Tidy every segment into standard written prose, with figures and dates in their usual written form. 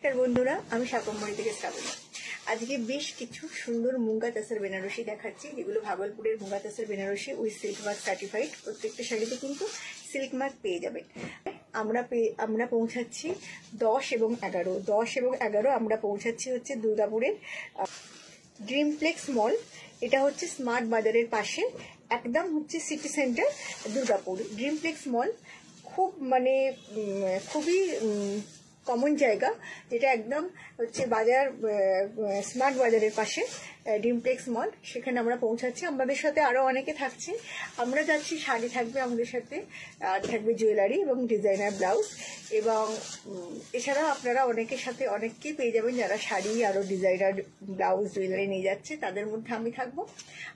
বন্ধুরা, আমি শাকম্বরী থেকে শ্রাবণী। আজকে বেশ কিছু সুন্দর মুগা তাসার বেনারসি দেখাচ্ছি, যেগুলো ভাগলপুরের muga tussar Banarasi with silk mark certified. প্রত্যেকটা শাড়িতে কিন্তু সিল্ক মার্ক পেয়ে যাবেন। আমরা পৌঁছাচ্ছি 10 এবং 11 আমরা পৌঁছাচ্ছি হচ্ছে দুর্গাপুরের ড্রিমপ্লেক্স মল। এটা হচ্ছে স্মার্ট বাজারের পাশে, একদম হচ্ছে সিটি সেন্টার দুর্গাপুর। ড্রিমপ্লেক্স মল খুবই কমন জায়গা, যেটা একদম হচ্ছে বাজার, স্মার্ট বাজারের পাশে ড্রিমপ্লেক্স মল। সেখানে আমরা পৌঁছাচ্ছি। আমাদের সাথে আরো অনেকে থাকছে। আমরা যাচ্ছি, শাড়ি থাকবে আমাদের সাথে, আর থাকবে জুয়েলারি এবং ডিজাইনার ব্লাউজ। এবং এছাড়া আপনারা অনেকের সাথে অনেককেই পেয়ে যাবেন যারা শাড়ি আরো ডিজাইনার ব্লাউজ জুয়েলারি নিয়ে যাচ্ছে। তাদের মধ্যে আমি থাকবো,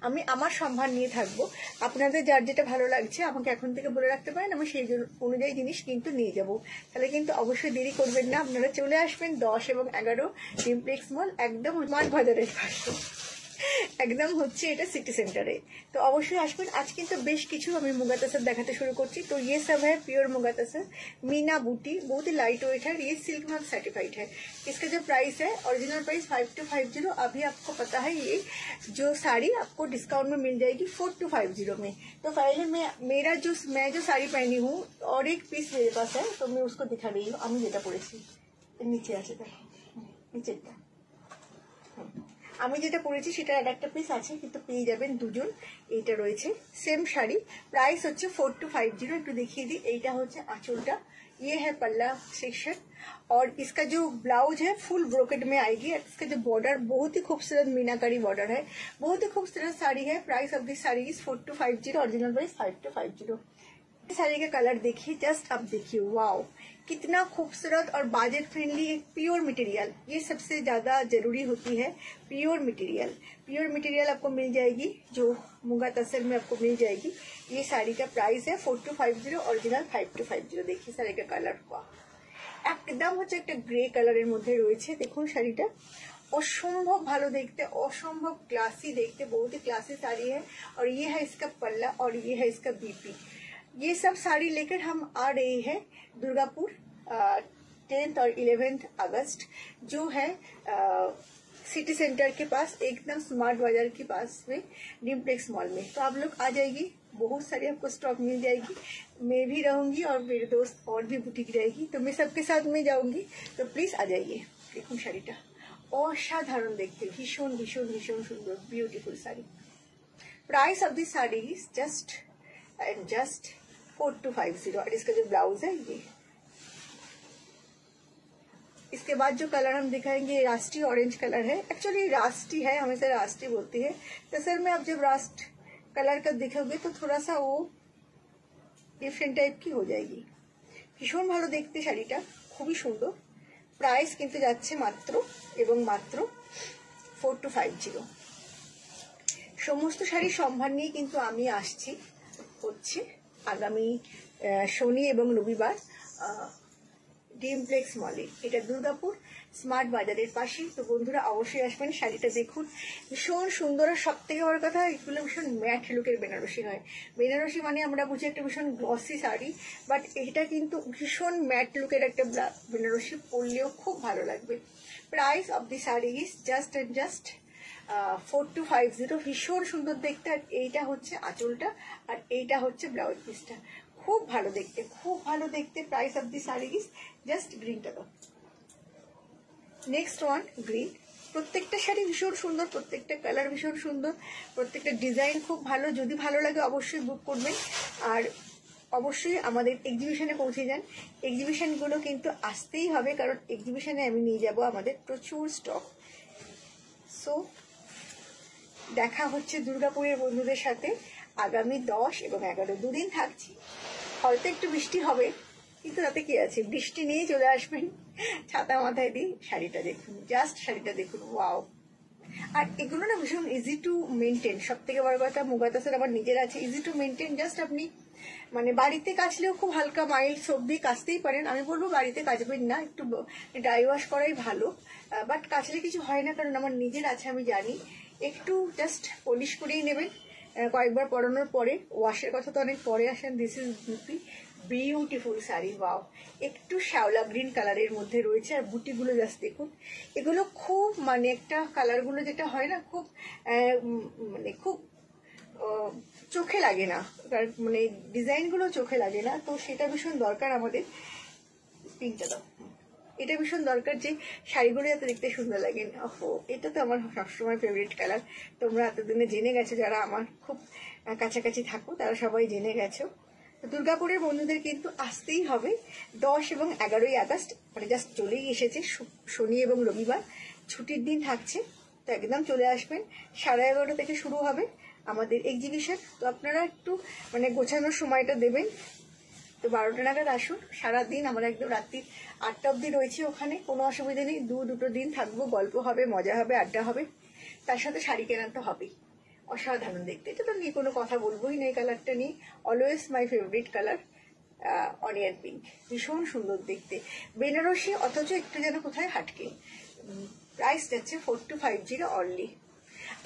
আমি আমার সম্ভার নিয়ে থাকবো। আপনাদের যার যেটা ভালো লাগছে আমাকে এখন থেকে বলে রাখতে পারেন, আমি সেই অনুযায়ী জিনিস কিন্তু নিয়ে যাব। তাহলে কিন্তু অবশ্যই দেরি করবেন না, আপনারা চলে আসবেন 10 এবং 11 ড্রিমপ্লেক্স মল, একদম স্মার্ট বাজারের পাশে, একদম হচ্ছে এটা সিটি सेंटर है। तो अवश्य आसबें। आज किन्तु बेश किछु आमी मुगा तसर देखाते शुरू करछि। तो ये सब है प्योर मुगा तसर, मीना बूटी, बहुत ही लाइट वेट है। ये सिल्क मार्क सर्टिफाइड है। इसका जो प्राइस है, ओरिजिनल प्राइस 5250। अभी आपको पता है ये जो साड़ी आपको डिस्काउंट में मिल जाएगी 4250 में। तो पहले मैं जो साड़ी पहनी हूँ और एक पीस मेरे पास है, तो मैं उसको दिखा रही हूँ। আমি যেটা পরেছি নিচে আছে, দেখো নিচেরটা। আমি যেটা পরেছি সেটার আরেকটা পিস আছে, কিন্তু পেয়ে যাবেন দুজন। এইটা রয়েছে সেম শাড়ি, প্রাইস হচ্ছে 4250। একটু দেখিয়ে দিই। এইটা হচ্ছে আঁচলটা, ये है पल्ला सेक्शन, और इसका जो ब्लाउज है फुल ब्रोकेट में आएगी। इसका जो बॉर्डर बहुत ही खूबसूरत मीनाकारी बॉर्डर है, बहुत ही खूबसूरत साड़ी है। Price of this sari is 4250, original price 5250। Sari का कलर देखिए, जस्ट अब देखिए, वाओ कितना खूबसूरत और बजट फ्रेंडली। एक प्योर मटेरियल, ये सबसे ज्यादा जरूरी होती है। प्योर मटेरियल आपको मिल जाएगी, जो मुगा तसर में आपको मिल जाएगी। ये साड़ी का प्राइस है 4250, ओरिजिनल 5250। देखिए साड़ी का कलर एकदम হচ্ছে একটা গ্রে কালারের মধ্যে রয়েছে। দেখুন শাড়িটা असंभव ভালো দেখতে, असंभव क्लासी देखते, बहुत ही क्लासी साड़ी है। और ये है इसका पल्ला और ये है इसका बीपी। ये सब साड़ी लेकर हम आ रहे हैं दुर्गापुर 10th और 11th अगस्त, जो है सिटी सेंटर के पास, एकदम स्मार्ट बाजार के पास में ड्रीमप्लेक्स मॉल में। तो आप लोग आ जाएगी, बहुत सारी आपको स्टॉक मिल जाएगी। मैं भी रहूंगी और मेरे दोस्त और भी बुटीक रहेगी, तो मैं सबके साथ में जाऊंगी। तो प्लीज आ जाइए। देखুন শাড়িটা অসাধারণ দেখতে, ভীষণ ভীষণ ভীষণ সুন্দর, beautiful sari. Price of this sari is just 4250। और इसका जो ब्लाउज है ये, इसके बाद जो कलर हम दिखाएंगे राष्ट्रीय ऑरेंज कलर है। एक्चुअली राष्ट्रीय है, हमेशा राष्ट्रीय बोलती है। तो सर में आप जब राष्ट्र कलर का दिखोगे तो थोड़ा सा वो डिफरेंट टाइप की हो जाएगी। भीषण भालो देखते शाड़ीटा, खूबी सुंदर। प्राइस किन्तु जाच्छे मात्र एवं मात्र 4250। समस्त शाड़ी सम्भार निये किन्तु आमी आसछि হচ্ছে আগামী শনি এবং রবিবার ড্রিমপ্লেক্স মলে। এটা দুর্গাপুর স্মার্ট বাজারের পাশে। তো বন্ধুরা অবশ্যই আসবেন। শাড়িটা দেখুন, ভীষণ সুন্দর। আর সব থেকে বড় কথা, এগুলো ভীষণ ম্যাট লুকের বেনারসি হয়। বেনারসি মানে আমরা বুঝি একটা ভীষণ গ্লসি শাড়ি, বাট এটা কিন্তু ভীষণ ম্যাট লুকের একটা বেনারসি, পরলেও খুব ভালো লাগবে। Price of the sari is just 4250। ভীষণ সুন্দর দেখতে। আর এইটা হচ্ছে আঁচলটা, আর এইটা হচ্ছে ব্লাউজ পিসটা, খুব ভালো দেখতে, খুব ভালো দেখতে। Price of the sari is just গ্রিনটা দাও। Next one green. প্রত্যেকটা শাড়ি ভীষণ সুন্দর, প্রত্যেকটা কালার ভীষণ সুন্দর, প্রত্যেকটা ডিজাইন খুব ভালো। যদি ভালো লাগে অবশ্যই বুক করবেন। আর অবশ্যই আমাদের এক্সিবিশনে পৌঁছে যান। এক্সিবিশনগুলো কিন্তু আসতেই হবে, কারণ এক্সিবিশনে আমি নিয়ে যাব আমাদের প্রচুর স্টক। সো দেখা হচ্ছে দুর্গাপুরের বন্ধুদের সাথে আগামী 10 এবং 11, দুদিন থাকছি। হয়তো একটু বৃষ্টি হবে, কিন্তু তাতে কি আছে, বৃষ্টি নিয়ে চলে আসবেন ছাতা মাথায় দিয়ে। শাড়িটা দেখুন, জাস্ট শাড়িটা দেখুন, ওয়াও। আর এগুলো না ভীষণ ইজি টু মেনটেন। সব থেকে বড় কথা, মুগা তাসর আমার নিজের আছে, ইজি টু মেনটেন। জাস্ট আপনি মানে বাড়িতে কাচলেও খুব হালকা মাইল্ড সোপ দিয়ে কাচতেই পারেন। আমি বলবো বাড়িতে কাচবেন না, একটু ড্রাই ওয়াশ করাই ভালো। বাট কাচলে কিছু হয় না, কারণ আমার নিজের আছে, আমি জানি। একটু জাস্ট পলিশ করেই নেবেন কয়েকবার পরানোর পরে। ওয়াশের কথা তো অনেক পরে আসেন। This is BP, beautiful sari. Wow, একটু শ্যাওলা গ্রিন কালারের মধ্যে রয়েছে, আর বুটিগুলো জাস্ট দেখুন। এগুলো খুব মানে একটা কালারগুলো যেটা হয় না, খুব মানে খুব চোখে লাগে না, মানে ডিজাইনগুলো চোখে লাগে না, তো সেটা ভীষণ দরকার আমাদের। পিঙ্কটা দাও। এটা ভীষণ দরকার যে শাড়িগুলো যাতে দেখতে সুন্দর লাগে। ওহো, এটা তো আমার সবসময় ফেভারিট কালার। তোমরা এতদিনে জেনে গেছো, যারা আমার খুব কাছাকাছি থাকো তারা সবাই জেনে গেছো। তো দুর্গাপুরের বন্ধুদের কিন্তু আসতেই হবে। 10 এবং 11ই আগস্ট মানে জাস্ট চলেই এসেছে, শনি এবং রবিবার ছুটির দিন থাকছে, তো একদম চলে আসবেন। 11:30 থেকে শুরু হবে আমাদের এক্সিবিশন। তো আপনারা একটু মানে গোছানোর সময়টা দেবেন। তো 12টা নাগাদ আসুন। সারাদিন আমরা একদম রাত্রি 8টা অবধি রয়েছি ওখানে, কোনো অসুবিধা নেই। দুটো দিন থাকবো, গল্প হবে, মজা হবে, আড্ডা হবে, তার সাথে শাড়ি কেনা তো হবেই। অসাধারণ দেখতে, এটা তো নিয়ে কোনো কথা বলবোই না। এই কালারটা নিয়ে always my favourite colour, onion pink, ভীষণ সুন্দর দেখতে, বেনারসি অথচ একটু যেন কোথায় হাটকে। প্রাইস যাচ্ছে 4250 অনলি।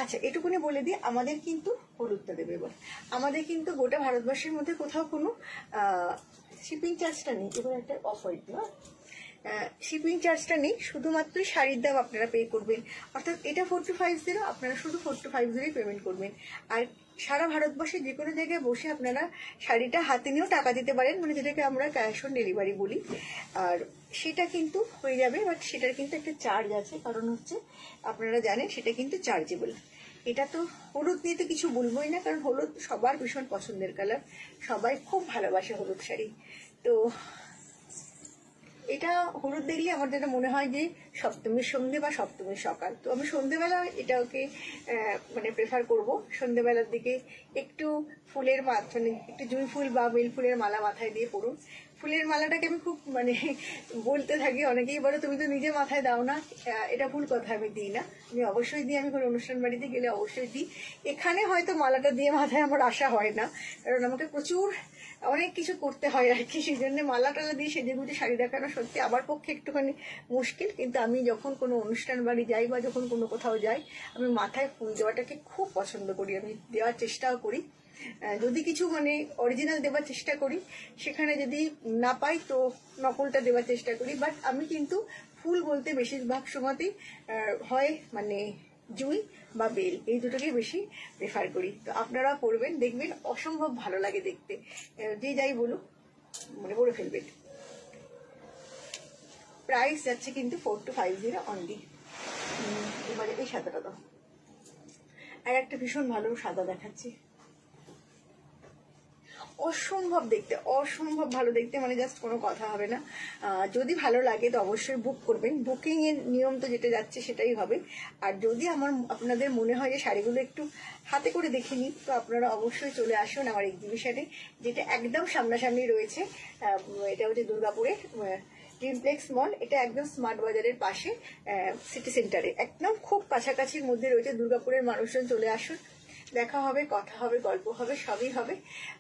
আচ্ছা, এটুকুনি বলে দিই, আমাদের কিন্তু হলুদটা দেবে এবার। আমাদের কিন্তু গোটা ভারতবর্ষের মধ্যে কোথাও কোনো শিপিং চার্জটা নেই। এবার একটা অফার না, শিপিং চার্জটা নেই, শুধুমাত্র শাড়ির দাম আপনারা পে করবেন। অর্থাৎ এটা 4250, আপনারা শুধু 4250 পেমেন্ট করবেন। আর সারা ভারতবর্ষে যে কোনো জায়গায় বসে আপনারা শাড়িটা হাতে নিয়েও টাকা দিতে পারেন, মানে যেটাকে আমরা ক্যাশ অন ডেলিভারি বলি। আর সেটা কিন্তু হয়ে যাবে, বাট সেটার কিন্তু একটা চার্জ আছে, কারণ হচ্ছে আপনারা জানেন সেটা কিন্তু চার্জেবল। এটা তো হলুদ নিয়ে তো কিছু বলবোই না, কারণ হলুদ সবার ভীষণ পছন্দের কালার, সবাই খুব ভালোবাসে হলুদ শাড়ি। তো এটা হলুদ দেখলে আমার যেটা মনে হয় যে সপ্তমীর সন্ধ্যে বা সপ্তমীর সকাল। তো আমি সন্ধ্যেবেলা এটাকে মানে প্রেফার করব। সন্ধ্যেবেলার দিকে একটু ফুলের মানে একটু জুঁই ফুল বা বেল ফুলের মালা মাথায় দিয়ে পড়ুন। ফুলের মালাটাকে আমি খুব মানে বলতে থাকি, অনেকেই বলো তুমি তো নিজে মাথায় দাও না, এটা ভুল কথা, আমি দিই না। আমি অবশ্যই দিই, আমি কোনো অনুষ্ঠান বাড়িতে গেলে অবশ্যই দিই। এখানে হয়তো মালাটা দিয়ে মাথায় আমার আসা হয় না, কারণ আমাকে প্রচুর অনেক কিছু করতে হয় আর কি, সেই জন্য মালা টালা দিয়ে সেজে গুজে শাড়ি দেখানো সত্যি আমার পক্ষে একটুখানি মুশকিল। কিন্তু আমি যখন কোনো অনুষ্ঠান বাড়ি যাই বা যখন কোনো কোথাও যাই, আমি মাথায় ফুল দেওয়াটাকে খুব পছন্দ করি, আমি দেওয়ার চেষ্টাও করি। যদি কিছু মানে অরিজিনাল দেওয়ার চেষ্টা করি, সেখানে যদি না পাই তো নকলটা দেওয়ার চেষ্টা করি। বাট আমি কিন্তু ফুল বলতে বেশিরভাগ সময়তেই হয় মানে জুঁই বা বেল, এই দুটোকেই বেশি প্রেফার করি। তো আপনারা পরবেন, দেখবেন অসম্ভব ভালো লাগে দেখতে, যে যাই বলুক মানে পরে ফেলবেন। প্রাইস যাচ্ছে কিন্তু 4250 অনলি। এবারে এই সাদাটা দাও, আর একটা ভীষণ ভালো সাদা দেখাচ্ছি, অসম্ভব দেখতে, অসম্ভব ভালো দেখতে, মানে জাস্ট কোনো কথা হবে না। যদি ভালো লাগে তো অবশ্যই বুক করবেন, বুকিং এর নিয়ম তো যেটা যাচ্ছে সেটাই হবে। আর যদি আপনাদের মনে হয় যে শাড়িগুলো একটু হাতে করে দেখে নিই, তো আপনারা অবশ্যই চলে আসুন আমার এক্সিবিশনে, যেটা একদম সামনাসামনি রয়েছে। এটা হচ্ছে দুর্গাপুরে ড্রিমপ্লেক্স মল, এটা একদম স্মার্ট বাজারের পাশে, সিটি সেন্টারে একদম খুব কাছাকাছির মধ্যে রয়েছে। দুর্গাপুরের মানুষজন চলে আসুন, দেখা হবে, কথা হবে, গল্প হবে, সবই হবে।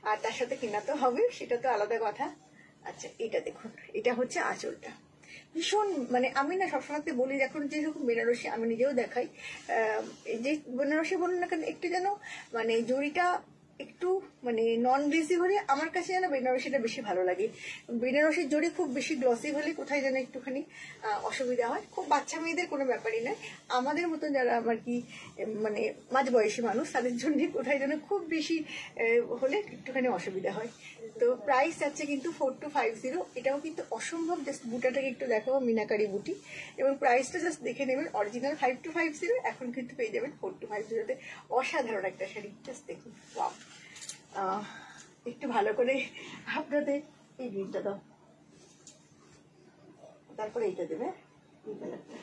আর তার সাথে কেনা তো হবে, সেটা তো আলাদা কথা। আচ্ছা, এটা দেখুন, এটা হচ্ছে আঁচলটা, ভীষণ মানে আমি না সবসময় বলি, এখন যেরকম বেনারসি আমি নিজেও দেখাই, যে বেনারসি বলুন না কেন, একটু যেন মানে জড়িটা একটু মানে নন গ্লেসি হলে আমার কাছে যেন বেনারসিটা বেশি ভালো লাগে। বেনারসির জড়ি খুব বেশি গ্লসি হলে কোথায় যেন একটুখানি অসুবিধা হয়। খুব বাচ্চা মেয়েদের কোনো ব্যাপারই নয়, আমাদের মতন যারা আমার কি মানে মাঝবয়সী মানুষ, তাদের জন্য কোথায় যেন খুব বেশি হলে একটুখানি অসুবিধা হয়। তো প্রাইস যাচ্ছে কিন্তু 4250। এটাও কিন্তু অসম্ভব, জাস্ট বুটাটাকে একটু দেখাবো, মিনাকারি বুটি, এবং প্রাইসটা জাস্ট দেখে নেবেন। অরিজিনাল 5250, এখন কিন্তু পেয়ে যাবেন 4250-তে। অসাধারণ একটা শাড়ি, জাস্ট দেখুন। ওয়াও, একটু ভালো করে আপনাদের এই গ্রিনটা দাও, তারপরে এইটা দেবে, এই কালারটা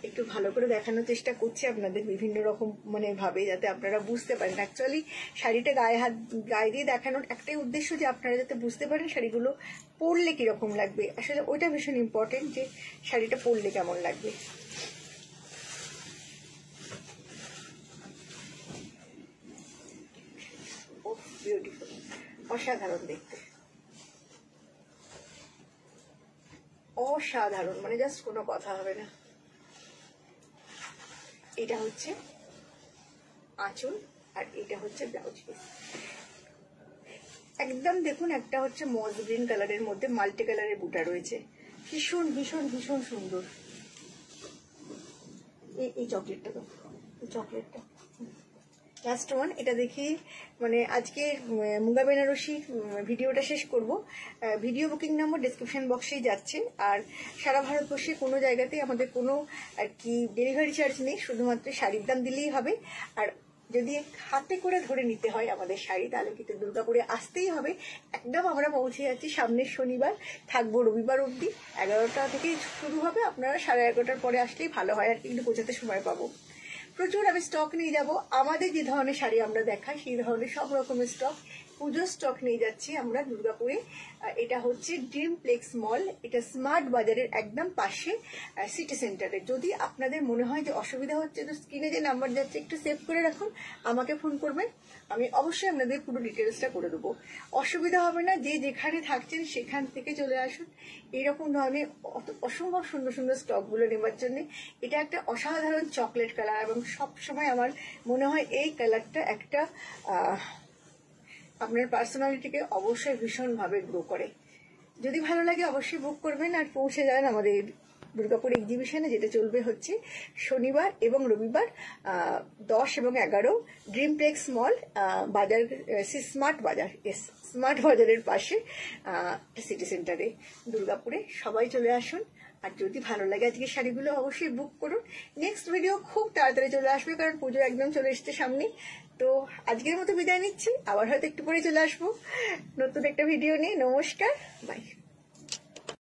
একটু ভালো করে দেখানোর চেষ্টা করছি আপনাদের বিভিন্ন রকম মানে ভাবে, যাতে আপনারা বুঝতে পারেন। অ্যাকচুয়ালি শাড়িটা গায়ে দিয়ে দেখানোর একটাই উদ্দেশ্য, যে আপনারা যাতে বুঝতে পারেন শাড়িগুলো পরলে কিরকম লাগবে। আসলে ওইটা ভীষণ ইম্পর্টেন্ট, যে শাড়িটা পরলে কেমন লাগবে। ও বিউটিফুল, অসাধারণ দেখতে, অসাধারণ, মানে জাস্ট কোনো কথা হবে না। এটা হচ্ছে আঁচল, আর এটা হচ্ছে ব্লাউজ পিস। একদম দেখুন, একটা হচ্ছে মস গ্রিন কালারের মধ্যে মাল্টি কালারের বুটা রয়েছে, ভীষণ ভীষণ ভীষণ সুন্দর। এই চকলেটটা তো, এই চকলেটটা লাস্ট ওয়ান, এটা দেখি মানে আজকে মুগা বেনারসি ভিডিওটা শেষ করব। ভিডিও বুকিং নাম্বার ডেসক্রিপশন বক্সেই যাচ্ছে। আর সারা ভারতবর্ষে কোনো জায়গাতেই আমাদের কোনো আর কি ডেলিভারি চার্জ নেই, শুধুমাত্র শাড়ির দাম দিলেই হবে। আর যদি হাতে করে ধরে নিতে হয় আমাদের শাড়ি, তাহলে কিন্তু দুর্গাপুরে আসতেই হবে। একদম আমরা পৌঁছে যাচ্ছি সামনের শনিবার, থাকবো রবিবার অবধি। 11টা থেকেই শুরু হবে, আপনারা 11:30টার পরে আসলেই ভালো হয়, আর কিন্তু পৌঁছাতে সময় পাবো। প্রচুর আমি স্টক নিয়ে যাব। আমাদের যে ধরনের শাড়ি আমরা দেখাই সেই ধরনের সব রকমের স্টক, পুজোর স্টক নিয়ে যাচ্ছি আমরা দুর্গাপুরে। এটা হচ্ছে ড্রিম প্লেক্স মল, এটা স্মার্ট বাজারের একদম পাশে সিটি সেন্টারে। যদি আপনাদের মনে হয় যে অসুবিধা হচ্ছে, তো স্ক্রিনে যে নাম্বার যাচ্ছে একটু সেভ করে রাখুন, আমাকে ফোন করবেন, আমি অবশ্যই আপনাদের পুরো ডিটেলসটা করে দেবো। অসুবিধা হবে না, যে যেখানে থাকছেন সেখান থেকে চলে আসুন এইরকম ধরনের অসম্ভব সুন্দর সুন্দর স্টকগুলো নেবার জন্য। এটা একটা অসাধারণ চকলেট কালার, এবং সবসময় আমার মনে হয় এই কালারটা একটা আপনার পার্সোনালিটিকে অবশ্যই ভীষণভাবে গ্রো করে। যদি ভালো লাগে অবশ্যই বুক করবেন, আর পৌঁছে যান আমাদের দুর্গাপুর এক্সিবিশনে, যেটা চলবে হচ্ছে শনিবার এবং রবিবার 10 এবং 11, ড্রিমপ্লেক্স মল, বাজার স্মার্ট বাজার, স্মার্ট বাজারের পাশে সিটি সেন্টারে দুর্গাপুরে। সবাই চলে আসুন, আর যদি ভালো লাগে আজকে শাড়িগুলো অবশ্যই বুক করুন। নেক্সট ভিডিও খুব তাড়াতাড়ি চলে আসবে, কারণ পুজো একদম চলে এসছে সামনে। তো আজকের মতো বিদায় নিচ্ছি, আবার হয়তো একটু পরে চলে আসবো নতুন একটা ভিডিও নিয়ে। নমস্কার, বাই।